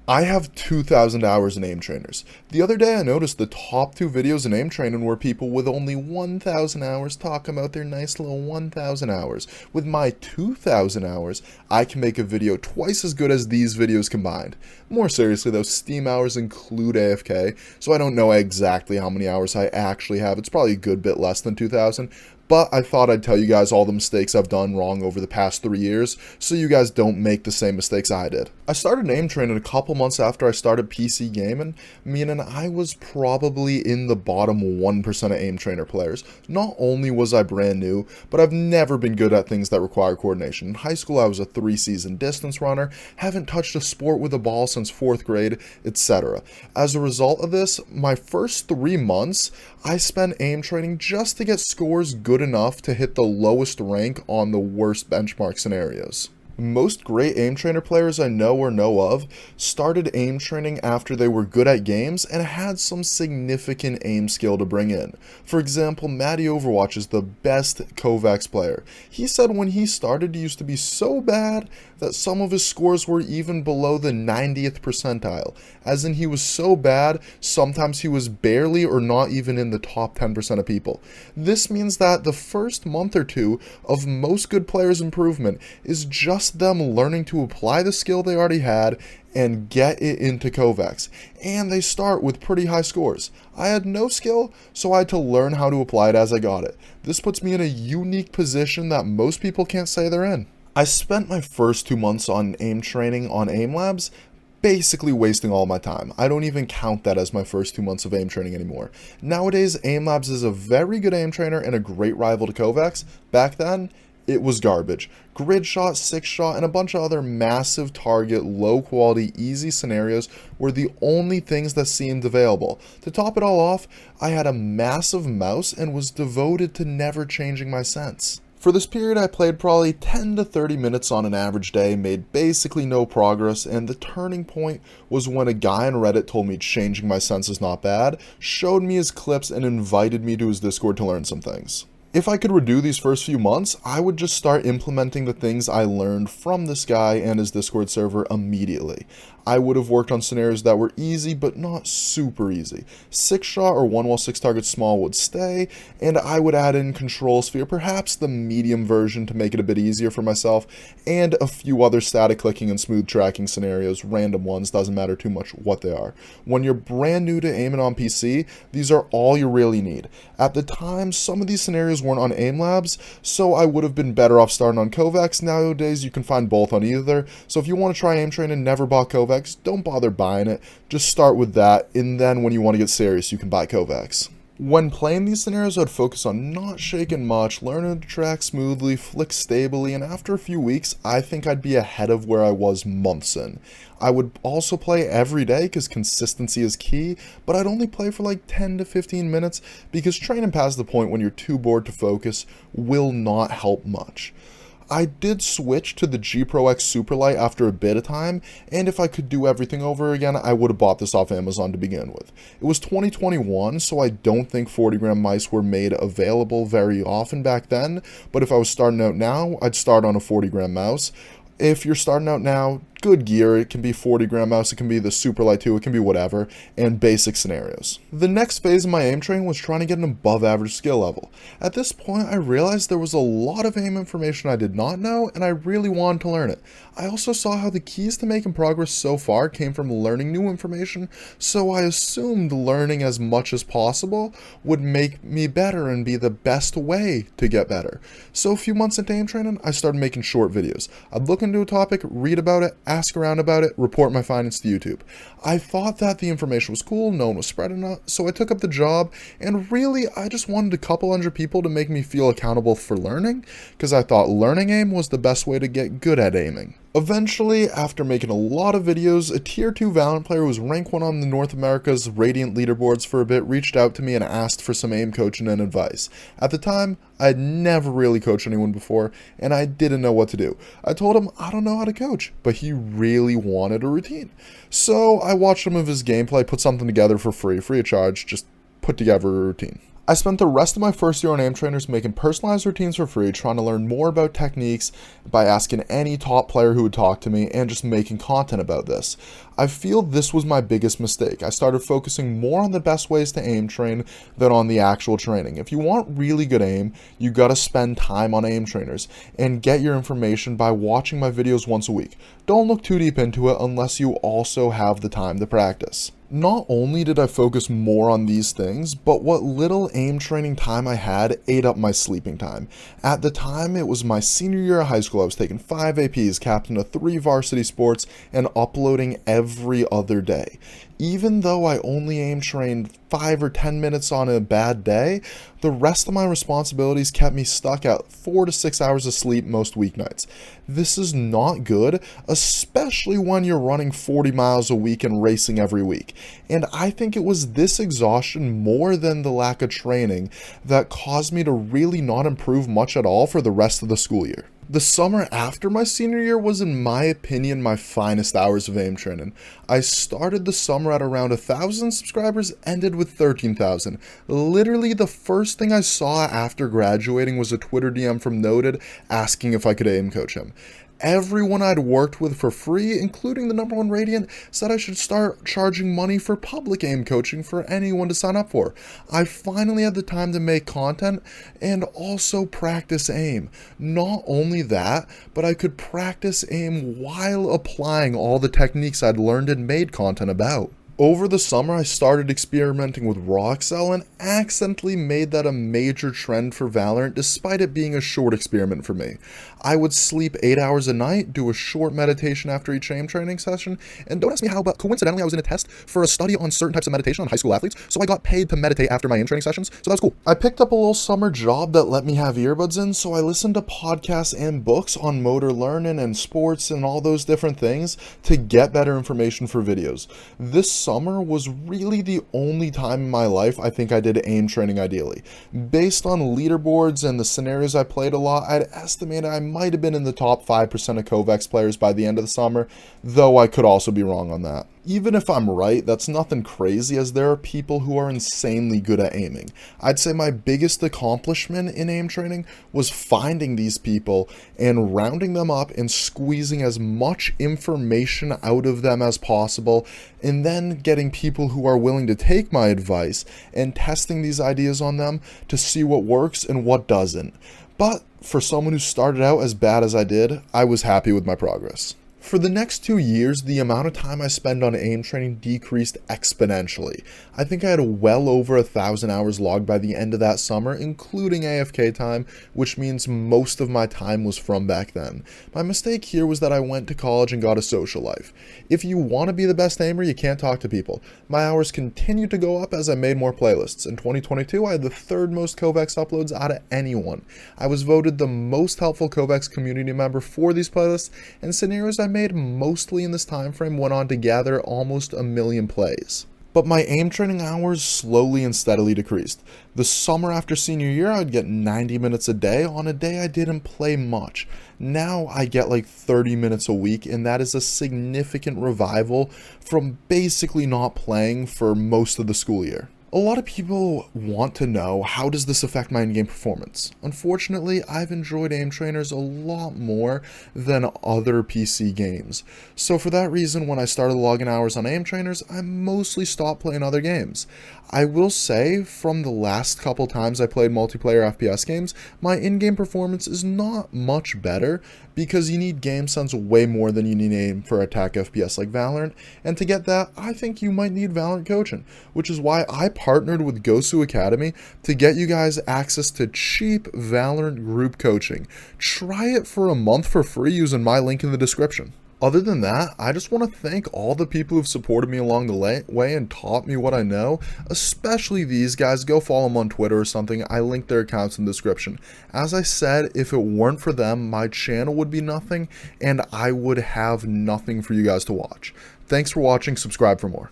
I have 2,000 hours in aim trainers. The other day I noticed the top 2 videos in aim training were people with only 1,000 hours talking about their nice little 1,000 hours. With my 2,000 hours, I can make a video twice as good as these videos combined. More seriously though, Steam hours include AFK, so I don't know exactly how many hours I actually have. It's probably a good bit less than 2,000. But I thought I'd tell you guys all the mistakes I've done wrong over the past 3 years, so you guys don't make the same mistakes I did. I started aim training a couple months after I started PC gaming, meaning I was probably in the bottom 1% of aim trainer players. Not only was I brand new, but I've never been good at things that require coordination. In high school I was a 3-season distance runner, haven't touched a sport with a ball since 4th grade, etc. As a result of this, my first 3 months, I spent aim training just to get scores good enough to hit the lowest rank on the worst benchmark scenarios. Most great aim trainer players I know or know of started aim training after they were good at games and had some significant aim skill to bring in. For example, Matty Overwatch is the best Kovaaks player. He said when he started he used to be so bad that some of his scores were even below the 90th percentile, as in he was so bad sometimes he was barely or not even in the top 10% of people. This means that the first month or two of most good players' improvement is just them learning to apply the skill they already had and get it into Kovaaks, and they start with pretty high scores. I had no skill, so I had to learn how to apply it as I got it. This puts me in a unique position that most people can't say they're in. I spent my first 2 months on aim training on aim labs, basically wasting all my time. I don't even count that as my first 2 months of aim training anymore. Nowadays, aim labs is a very good aim trainer and a great rival to Kovaaks. Back then, it was garbage. Grid shot, 6-shot, and a bunch of other massive target, low quality, easy scenarios were the only things that seemed available. To top it all off, I had a massive mouse and was devoted to never changing my sense. For this period, I played probably 10 to 30 minutes on an average day, made basically no progress, and the turning point was when a guy on Reddit told me changing my sense is not bad, showed me his clips, and invited me to his Discord to learn some things. If I could redo these first few months, I would just start implementing the things I learned from this guy and his Discord server immediately. I would have worked on scenarios that were easy but not super easy. 6-shot or 1 while 6 targets small would stay, and I would add in control sphere, perhaps the medium version to make it a bit easier for myself, and a few other static clicking and smooth tracking scenarios, random ones, doesn't matter too much what they are. When you're brand new to aiming on PC, these are all you really need. At the time, some of these scenarios weren't on aim labs, so I would have been better off starting on Kovaaks. Nowadays you can find both on either, so if you want to try aim training and never bought Kovaaks, don't bother buying it, just start with that, and then when you want to get serious you can buy Kovaaks. When playing these scenarios, I'd focus on not shaking much, learning to track smoothly, flick stably, and after a few weeks, I think I'd be ahead of where I was months in. I would also play every day because consistency is key, but I'd only play for like 10 to 15 minutes because training past the point when you're too bored to focus will not help much. I did switch to the G Pro X Superlight after a bit of time, and if I could do everything over again, I would have bought this off Amazon to begin with. It was 2021, so I don't think 40-gram mice were made available very often back then, but if I was starting out now, I'd start on a 40-gram mouse. If you're starting out now, good gear, it can be 40-gram mouse, it can be the Superlight 2, it can be whatever, and basic scenarios. The next phase of my aim training was trying to get an above average skill level. At this point, I realized there was a lot of aim information I did not know, and I really wanted to learn it. I also saw how the keys to making progress so far came from learning new information, so I assumed learning as much as possible would make me better and be the best way to get better. So a few months into aim training, I started making short videos. I'd look into a topic, read about it, ask around about it, report my findings to YouTube. I thought that the information was cool, no one was spreading it, so I took up the job, and really I just wanted a couple hundred people to make me feel accountable for learning, because I thought learning aim was the best way to get good at aiming. Eventually, after making a lot of videos, a tier 2 Valorant player who was rank 1 on the North America's Radiant leaderboards for a bit reached out to me and asked for some aim coaching and advice. At the time, I had never really coached anyone before, and I didn't know what to do. I told him I don't know how to coach, but he really wanted a routine. So I watched some of his gameplay, put something together for free of charge, just put together a routine. I spent the rest of my first year on aim trainers making personalized routines for free, trying to learn more about techniques by asking any top player who would talk to me and just making content about this. I feel this was my biggest mistake. I started focusing more on the best ways to aim train than on the actual training. If you want really good aim, you gotta spend time on aim trainers and get your information by watching my videos once a week. Don't look too deep into it unless you also have the time to practice. Not only did I focus more on these things, but what little aim training time I had ate up my sleeping time. At the time, it was my senior year of high school. I was taking 5 APs, captain of 3 varsity sports, and uploading every other day. Even though I only aim trained 5 or 10 minutes on a bad day, the rest of my responsibilities kept me stuck at 4 to 6 hours of sleep most weeknights. This is not good, especially when you're running 40 miles a week and racing every week. And I think it was this exhaustion more than the lack of training that caused me to really not improve much at all for the rest of the school year. The summer after my senior year was, in my opinion, my finest hours of aim training. I started the summer at around 1,000 subscribers, ended with 13,000. Literally the first thing I saw after graduating was a Twitter DM from Noted asking if I could aim coach him. Everyone I'd worked with for free, including the #1 Radiant, said I should start charging money for public aim coaching for anyone to sign up for. I finally had the time to make content and also practice aim. Not only that, but I could practice aim while applying all the techniques I'd learned and made content about. Over the summer, I started experimenting with raw Excel and accidentally made that a major trend for Valorant despite it being a short experiment for me. I would sleep 8 hours a night, do a short meditation after each aim training session, and don't ask me how, but coincidentally I was in a test for a study on certain types of meditation on high school athletes, so I got paid to meditate after my aim training sessions, so that was cool. I picked up a little summer job that let me have earbuds in, so I listened to podcasts and books on motor learning and sports and all those different things to get better information for videos. This summer was really the only time in my life I think I did aim training ideally. Based on leaderboards and the scenarios I played a lot, I'd estimate I might have been in the top 5% of Kovaaks players by the end of the summer, though I could also be wrong on that. Even if I'm right, that's nothing crazy, as there are people who are insanely good at aiming. I'd say my biggest accomplishment in aim training was finding these people and rounding them up and squeezing as much information out of them as possible, and then getting people who are willing to take my advice and testing these ideas on them to see what works and what doesn't. But for someone who started out as bad as I did, I was happy with my progress. For the next 2 years, the amount of time I spend on aim training decreased exponentially. I think I had well over 1,000 hours logged by the end of that summer, including AFK time, which means most of my time was from back then. My mistake here was that I went to college and got a social life. If you want to be the best aimer, you can't talk to people. My hours continued to go up as I made more playlists. In 2022, I had the 3rd most Kovaaks uploads out of anyone. I was voted the most helpful Kovaaks community member for these playlists, and scenarios I made mostly in this time frame went on to gather almost 1 million plays. But my aim training hours slowly and steadily decreased. The summer after senior year, I'd get 90 minutes a day on a day I didn't play much. Now I get like 30 minutes a week, and that is a significant revival from basically not playing for most of the school year. A lot of people want to know, how does this affect my in-game performance? Unfortunately, I've enjoyed aim trainers a lot more than other PC games. So for that reason, when I started logging hours on aim trainers, I mostly stopped playing other games. I will say, from the last couple times I played multiplayer FPS games, my in-game performance is not much better, because you need game sense way more than you need aim for attack FPS like Valorant, and to get that, I think you might need Valorant coaching, which is why I partnered with Gosu Academy to get you guys access to cheap Valorant group coaching. Try it for a month for free using my link in the description. Other than that, I just want to thank all the people who've supported me along the way and taught me what I know, especially these guys. Go follow them on Twitter or something. I linked their accounts in the description. As I said, if it weren't for them, my channel would be nothing, and I would have nothing for you guys to watch. Thanks for watching. Subscribe for more.